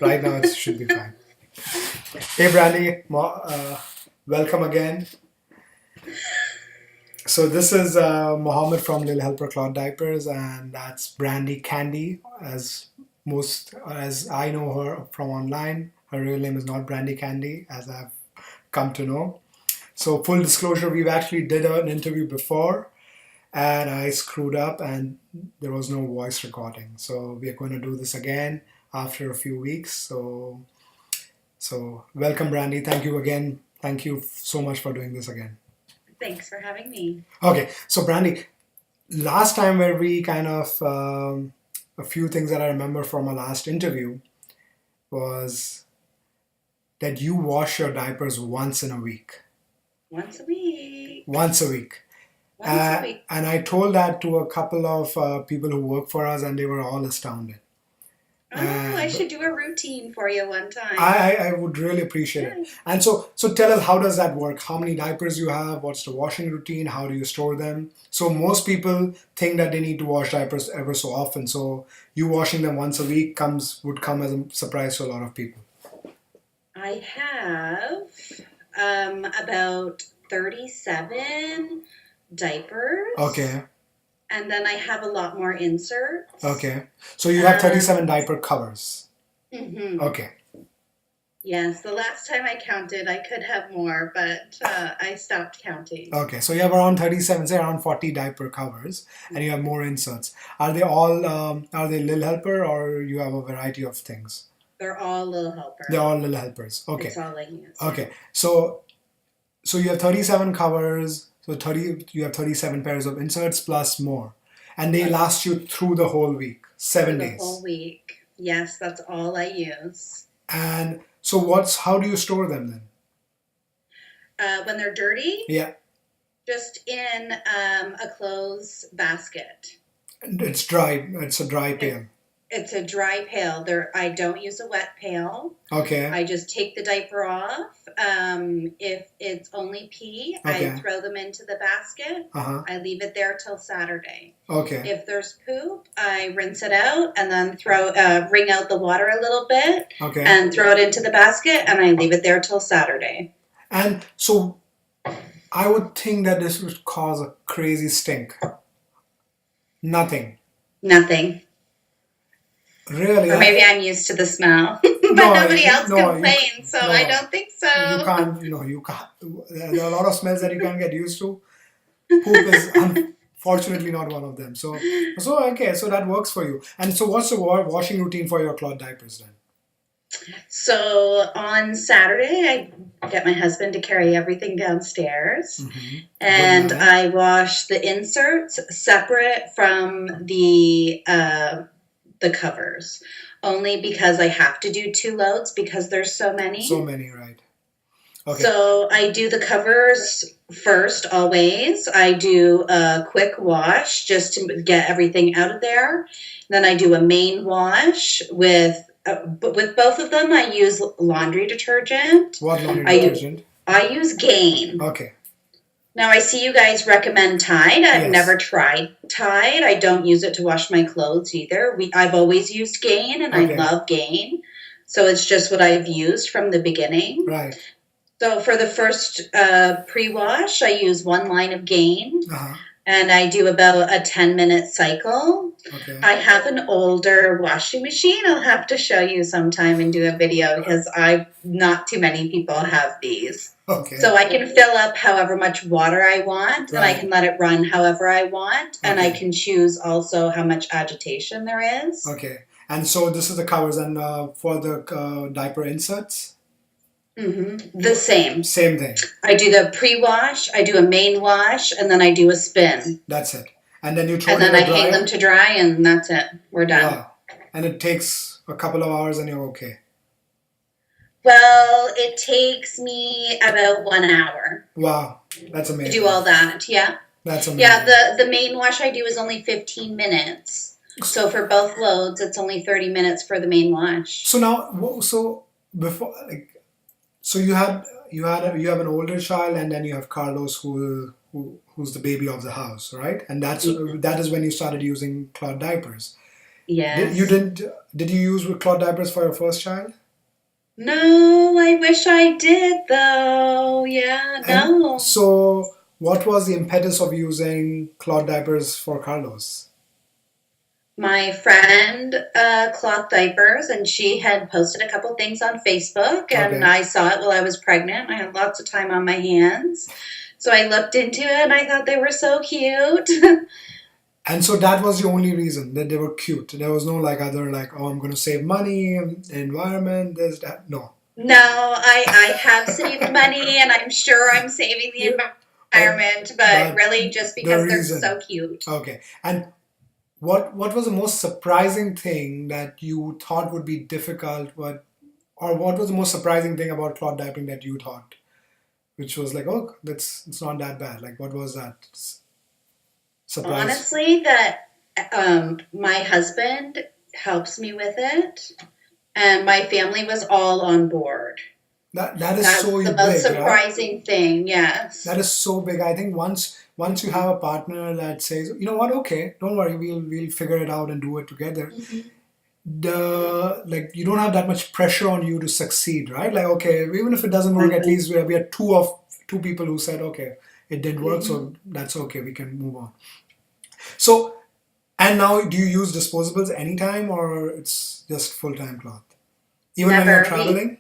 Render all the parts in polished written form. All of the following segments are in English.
Right now, it should be fine. Hey, Brandy, welcome again. So this is Mohammed from Lil Helper Cloth Diapers, and that's Brandy Candy, as I know her from online. Her real name is not Brandy Candy, as I've come to know. So full disclosure, we've actually did an interview before, and I screwed up, and there was no voice recording. So we are going to do this again after a few weeks. So welcome, Brandy. Thank you again. Thank you so much for doing this again. Thanks for having me. Okay, so Brandy, last time where we kind of a few things that I remember from our last interview was that you wash your diapers once in a week. Once a week. Once a week. Once a week. And I told that to a couple of people who work for us, and they were all astounded. Oh, I should do a routine for you one time. I would really appreciate it. And so tell us, how does that work? How many diapers you have? What's the washing routine? How do you store them? So most people think that they need to wash diapers ever so often. So you washing them once a week would come as a surprise to a lot of people. I have about 37 diapers. Okay. And then I have a lot more inserts. Okay. So you have 37 diaper covers. Mm-hmm. Okay. Yes, the last time I counted, I could have more, but I stopped counting. Okay, so you have around 37, say around 40 diaper covers, and you have more inserts. Are they all, are they Lil Helper, or you have a variety of things? They're all Lil Helper. They're all Lil Helpers. Okay. That's all I use. Okay, so you have 37 covers, so you have 37 pairs of inserts plus more, and they last you through the whole week, 7 days. The whole week. Yes, that's all I use. And so how do you store them then? When they're dirty? Yeah. Just in a clothes basket. It's dry. It's a dry pail. It's a dry pail. I don't use a wet pail. Okay. I just take the diaper off. If it's only pee, okay. I throw them into the basket. Uh-huh. I leave it there till Saturday. Okay. If there's poop, I rinse it out and then wring out the water a little bit. Okay. And throw it into the basket, and I leave it there till Saturday. And so I would think that this would cause a crazy stink. Nothing. Really? Or maybe I'm used to the smell. But nobody else complains, so I don't think so. You can't. There are a lot of smells that you can't get used to. Poop is unfortunately not one of them. So okay, so that works for you. And so what's the washing routine for your cloth diapers then? So on Saturday, I get my husband to carry everything downstairs, and I wash the inserts separate from the covers, only because I have to do 2 loads because there's so many. So many, right. Okay. So I do the covers first always. I do a quick wash just to get everything out of there. Then I do a main wash with both of them. I use laundry detergent. What laundry detergent? I use Gain. Okay. Now, I see you guys recommend Tide. I've never tried Tide. I don't use it to wash my clothes either. I've always used Gain, and I love Gain. So it's just what I've used from the beginning. Right. So for the first pre-wash, I use 1 line of Gain. And I do about a 10-minute cycle. Okay. I have an older washing machine. I'll have to show you sometime and do a video because not too many people have these. Okay. So I can fill up however much water I want, and I can let it run however I want, and I can choose also how much agitation there is. Okay. And so this is the covers, and for the diaper inserts? The same. Same thing. I do the pre-wash, I do a main wash, and then I do a spin. That's it. And then you throw them in the dryer? And then I hang them to dry, and that's it. We're done. Wow. And it takes a couple of hours, and you're okay. Well, it takes me about 1 hour. Wow. That's amazing. To do all that, yeah. That's amazing. Yeah, the main wash I do is only 15 minutes. So for both loads, it's only 30 minutes for the main wash. So now, before, so you have an older child, and then you have Carlos who's the baby of the house, right? And that is when you started using cloth diapers. You Yes. didn't? Did you use cloth diapers for your first child? No, I wish I did though. Yeah, And no. so, what was the impetus of using cloth diapers for Carlos? My friend cloth diapers, and she had posted a couple things on Facebook, and Okay. I saw it while I was pregnant. I had lots of time on my hands. So I looked into it and I thought they were so cute. And so that was the only reason that they were cute. There was no like other like, oh, I'm going to save money, environment, this, that. No. No, I have saved money and I'm sure I'm saving the Yeah. But environment, but but really just the because they're reason. so cute. Okay. And what was the most surprising thing that you thought would be difficult? What was the most surprising thing about cloth diapering that you thought, which was like, oh, that's it's not that bad. Like, what was that surprise? Honestly, that my husband helps me with it, and my family was all on board. That is That's so the most big, right? surprising thing, That yes. is so big. I think once you have a partner that says, you know what, okay, don't worry, we'll figure it out and do it together. Mhm. The like you don't have that much pressure on you to succeed, right? Like, okay, even if it doesn't work, at Exactly. least we are two people who said, okay, it didn't work, Hmm. so that's okay, we can move on. So, and now do you use disposables anytime or it's just full time cloth? Even when you're Never. We traveling?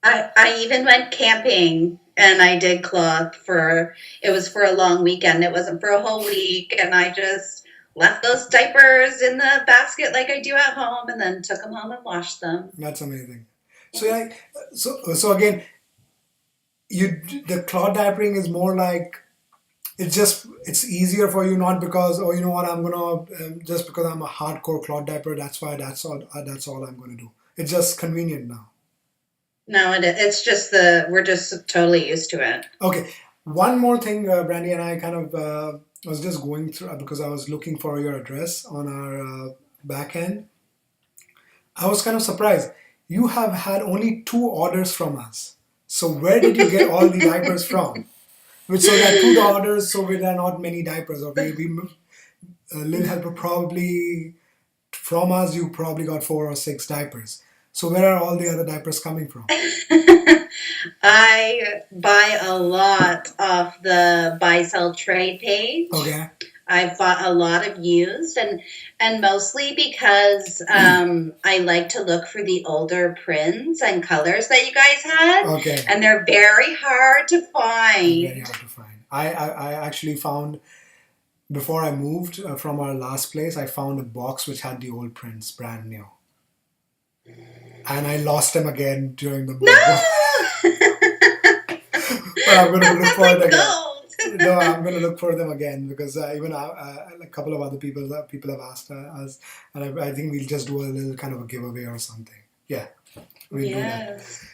I even went camping and I did cloth for it was for a long weekend. It wasn't for a whole week, and I just left those diapers in the basket like I do at home, and then took them home and washed them. That's amazing. So Yes. yeah, so again, you the cloth diapering is more like it's easier for you, not because, oh, you know what, I'm gonna just because I'm a hardcore cloth diaper, that's why that's all I'm gonna do. It's just convenient now. No, it's just the we're just totally used to it. Okay, one more thing, Brandy and I kind of was just going through because I was looking for your address on our back end. I was kind of surprised. You have had only two orders from us. So where did you get all the diapers from? Which so there are two orders, so there are not many diapers. Or we Lil Helper probably from us. You probably got 4 or 6 diapers. So where are all the other diapers coming from? I buy a lot off the buy sell trade page. Okay, I've bought a lot of used, and mostly because I like to look for the older prints and colors that you guys had, okay, and they're very hard to very find. hard to find. I actually found before I moved from our last place, I found a box which had the old prints, brand new, and I lost them again during the No, move. But I'm gonna look that's for it like again. gold. No, I'm gonna look for them again because even a couple of other people have asked us, and I think we'll just do a little kind of a giveaway or something. Yeah, we'll do that. Yes.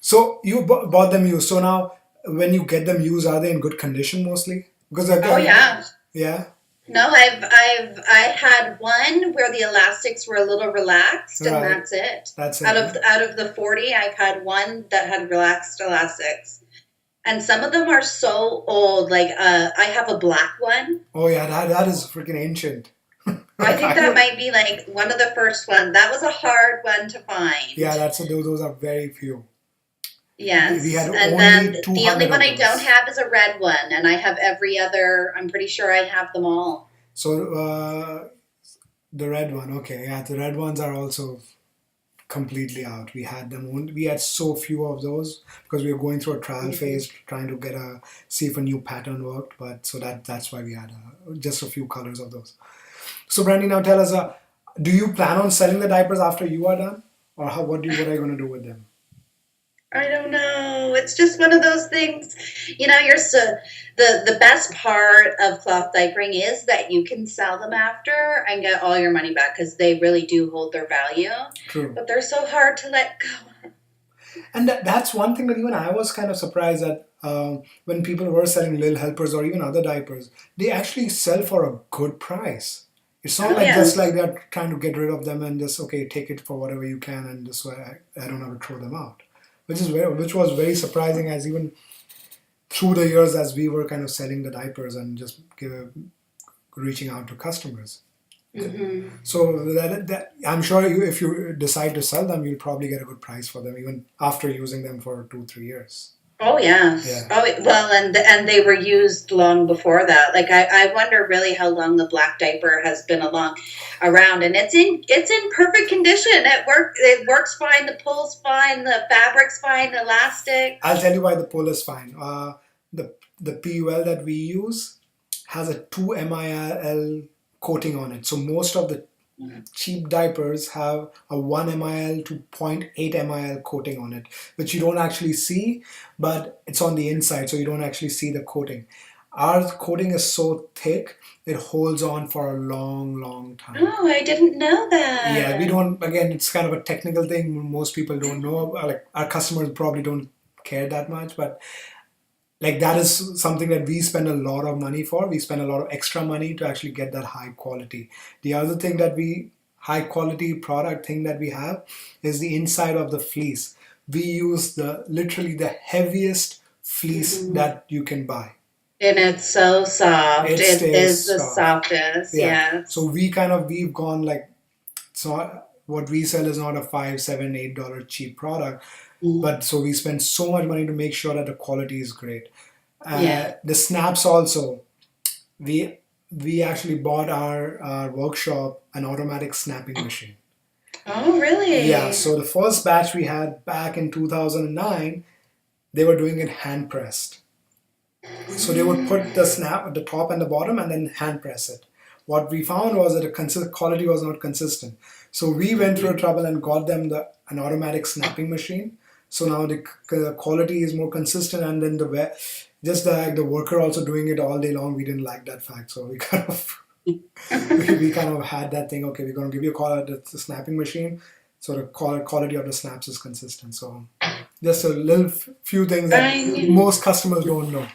So you bought them used. So now, when you get them used, are they in good condition mostly? Because Oh yeah. yeah, No, I had one where the elastics were a little relaxed, and right. that's it. That's it. Out of the 40, I've had one that had relaxed elastics. And some of them are so old. Like I have a black one. Oh yeah, that is freaking ancient. I think that Okay. might be like one of the first ones. That was a hard one to find. Yeah, those are very few. We Yes. had And then only two the only hundred one of I don't those. have is a red one, and I have every other. I'm pretty sure I have them all. So the red one, okay, yeah, the red ones are also completely out. We had so few of those because we were going through a trial Mhm. phase, trying to see if a new pattern worked. But so that's why we had just a few colors of those. So Brandy, now tell us, do you plan on selling the diapers after you are done, or what are you going to do with them? I don't know. It's just one of those things. You're so the best part of cloth diapering is that you can sell them after and get all your money back because they really do hold their value. True. But they're so hard to let go. And that's one thing that even I was kind of surprised that when people were selling Lil Helpers or even other diapers, they actually sell for a good price. It's not Oh like just yes. like they're trying to get rid of them and just okay, take it for whatever you can, and this way I don't have to throw them out, which was very surprising as even through the years as we were kind of selling the diapers and just reaching out to customers. So that I'm sure if you decide to sell them, you'll probably get a good price for them, even after using them for 2-3 years. Oh yes. Yeah. Oh well, and they were used long before that. Like I wonder really how long the black diaper has been around, and it's in perfect condition. It works fine. The pull's fine. The fabric's fine. The elastic. I'll tell you why the pull is fine. The PUL that we use has a 2 MIL coating on it. So most of the cheap diapers have a 1 MIL to 0.8 MIL coating on it, which you don't actually see, but it's on the inside, so you don't actually see the coating. Our coating is so thick, it holds on for a long, long time. Oh, I didn't know that. Yeah, we don't, again, it's kind of a technical thing. Most people don't know. Like, our customers probably don't care that much, but like that is something that we spend a lot of money for. We spend a lot of extra money to actually get that high quality. The other thing that high quality product thing that we have is the inside of the fleece. We use literally the heaviest fleece that you can buy. And it's so soft. It is the softest. Yeah. Yes. So we've gone like, it's not, what we sell is not a $5, $7, $8 cheap product. But so we spend so much money to make sure that the quality is great. The snaps also, we actually bought our workshop an automatic snapping machine. Oh, really? Yeah. So the first batch we had back in 2009, they were doing it hand pressed. So they would put the snap at the top and the bottom and then hand press it. What we found was that the quality was not consistent. So we went through trouble and got them an automatic snapping machine. So now the quality is more consistent, and then the worker also doing it all day long. We didn't like that fact, so we kind of we kind of had that thing. Okay, we're going to give you a call at the snapping machine, so the quality of the snaps is consistent. So just a little few things that most customers don't know.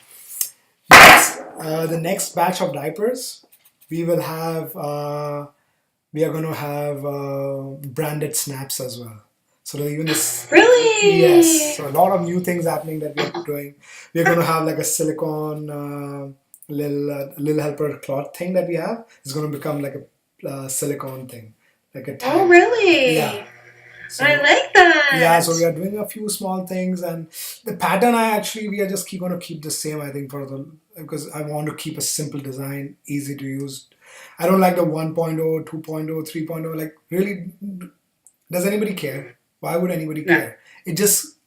The next batch of diapers, we will have. We are going to have branded snaps as well. So even this. Really? Yes. So a lot of new things happening that we're doing. We're going to have like a silicone Lil Helper cloth thing that we have. It's going to become like a silicone thing, like a tag. Oh, really? Yeah. So, I like that. Yeah. So we are doing a few small things, and the pattern we are just going to keep the same. I think because I want to keep a simple design, easy to use. I don't like the 1.0, 2.0, 3.0. Like, really, does anybody care? Why would anybody care? It just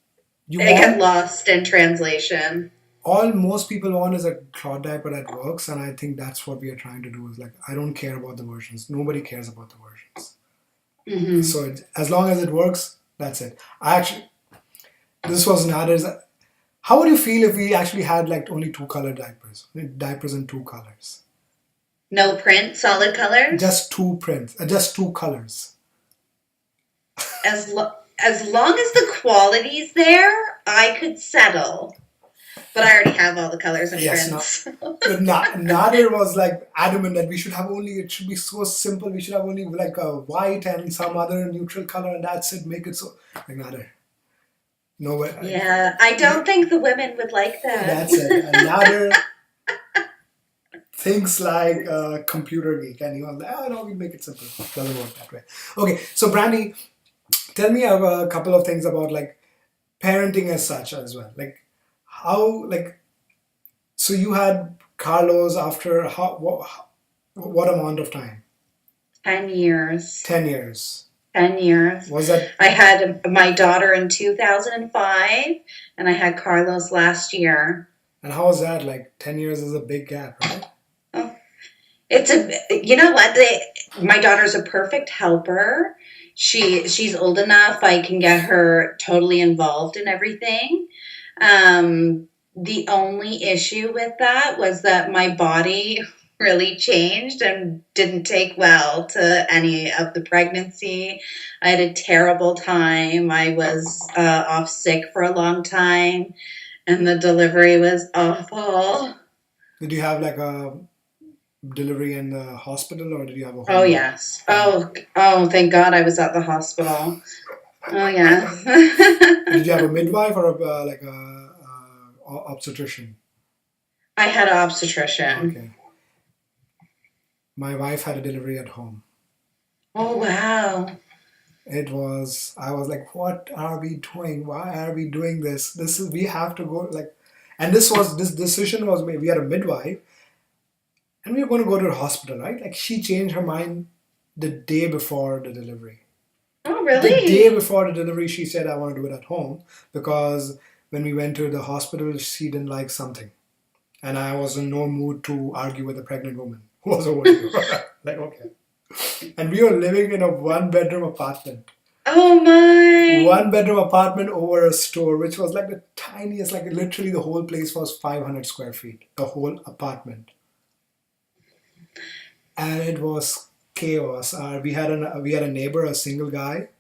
get lost in translation. All most people want is a cloth diaper that works, and I think that's what we are trying to do. Is like, I don't care about the versions. Nobody cares about the versions. So as long as it works, that's it. This was another. How would you feel if we actually had like only 2 color diapers? Diapers in 2 colors. No print, solid colors? Just 2 prints, just 2 colors. As long as the quality's there, I could settle. But I already have all the colors and prints. Nadir was like adamant that it should be so simple. We should have only like a white and some other neutral color, and that's it. Make it so like Nadir. No way. Yeah, I don't think the women would like that. That's it. And Nadir thinks like a computer geek, and he was like, "Oh no, we make it simple." It doesn't work that way. Okay, so Brandy, tell me a couple of things about like parenting as such as well. Like how so you had Carlos after what amount of time? 10 years. 10 years. 10 years. Was that? I had my daughter in 2005, and I had Carlos last year. And how was that? Like 10 years is a big gap, right? Oh, you know what? My daughter's a perfect helper. She's old enough. I can get her totally involved in everything. The only issue with that was that my body really changed and didn't take well to any of the pregnancy. I had a terrible time. I was off sick for a long time, and the delivery was awful. Did you have like a delivery in the hospital, or did you have a home? Oh, yes. Oh, thank God I was at the hospital. Oh, yeah. Did you have a midwife or a obstetrician? I had an obstetrician. Okay. My wife had a delivery at home. Oh, wow. I was like, what are we doing? Why are we doing this? We have to go, like, and this decision was made. We had a midwife and we were going to go to the hospital, right? Like, she changed her mind the day before the delivery. Oh, The day really? before the delivery, she said, I want to do it at home because when we went to the hospital, she didn't like something. And I was in no mood to argue with a pregnant woman who was over here. Like, okay. And we were living in a one bedroom apartment. Oh, my. One bedroom apartment over a store, which was like the tiniest, like literally the whole place was 500 square feet, the whole apartment. And it was chaos. We had a neighbor, a single guy,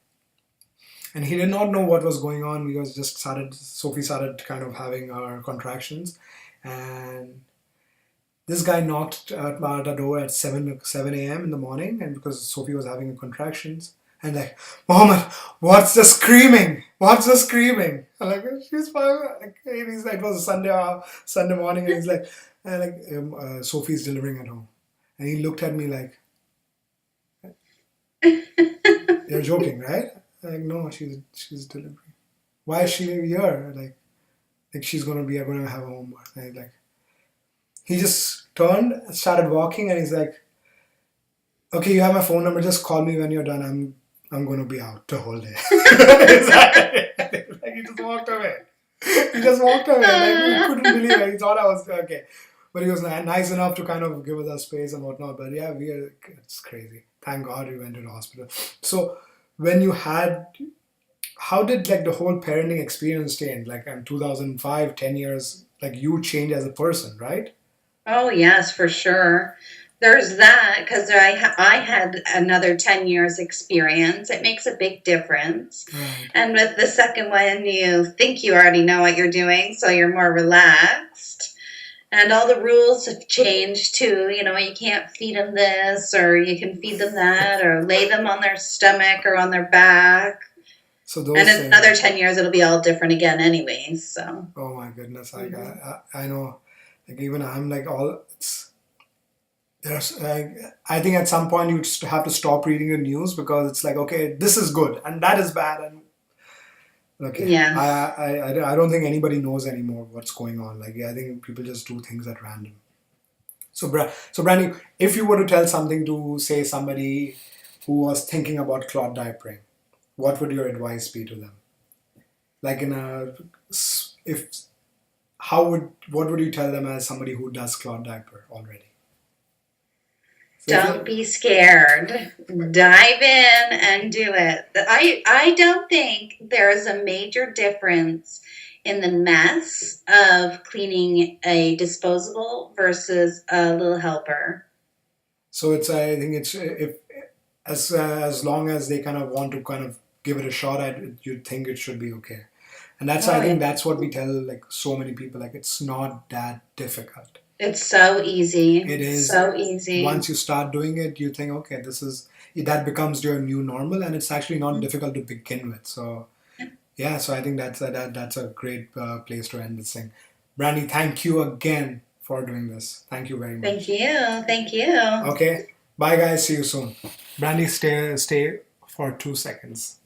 and he did not know what was going on. Sophie started kind of having her contractions, and this guy knocked at the door at 7 a.m. in the morning, and because Sophie was having contractions, and like, Mohammed, what's the screaming? What's the screaming? I'm like, she's fine. Like, and he's like, it was a Sunday morning, and he's like, Sophie's delivering at home, and he looked at me like, you're joking, right? I'm like, no, she's delivering. Why is she here? Like she's gonna have a home birth. And like, he just turned, started walking, and he's like, okay, you have my phone number. Just call me when you're done. I'm going to be out the whole day. Like, he just walked away. He just walked away. Like, he couldn't believe it. He thought I was okay. But he was nice enough to kind of give us our space and whatnot. But yeah, it's crazy. Thank God we went to the hospital. So when you had, how did like the whole parenting experience change? Like in 2005, 10 years, like you changed as a person, right? Oh, yes, for sure. There's that because I had another 10 years experience. It makes a big difference. Right. And with the second one, you think you already know what you're doing, so you're more relaxed. And all the rules have changed too. You know, you can't feed them this, or you can feed them that, or lay them on their stomach or on their back. So And those in things. another 10 years, it'll be all different again, anyways. So, Oh my goodness! mhm. I know. Like even I'm like all. I think at some point you just have to stop reading the news because it's like, okay, this is good and that is bad, and okay, Yes. I don't think anybody knows anymore what's going on. Like, yeah, I think people just do things at random. So Brandy, if you were to tell something to say somebody who was thinking about cloth diapering, what would your advice be to them? Like in a if what would you tell them as somebody who does cloth diaper already? So if Don't you be scared. Dive in and do it. I don't think there's a major difference in the mess of cleaning a disposable versus a Lil Helper. So it's I think it's if as long as they kind of want to kind of give it a shot at it, you think it should be okay. And that's I Oh, think yeah. that's what we tell like so many people, like it's not that difficult. It's so easy. It is So easy. once you start doing it, you think okay, this is that becomes your new normal, and it's actually not difficult to begin with. So yeah, so I think that's a great place to end this thing. Brandy, thank you again for doing this. Thank you very Thank much. you. Thank you. Okay, bye guys. See you soon. Brandy, stay for 2 seconds.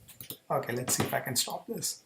Okay, let's see if I can stop this.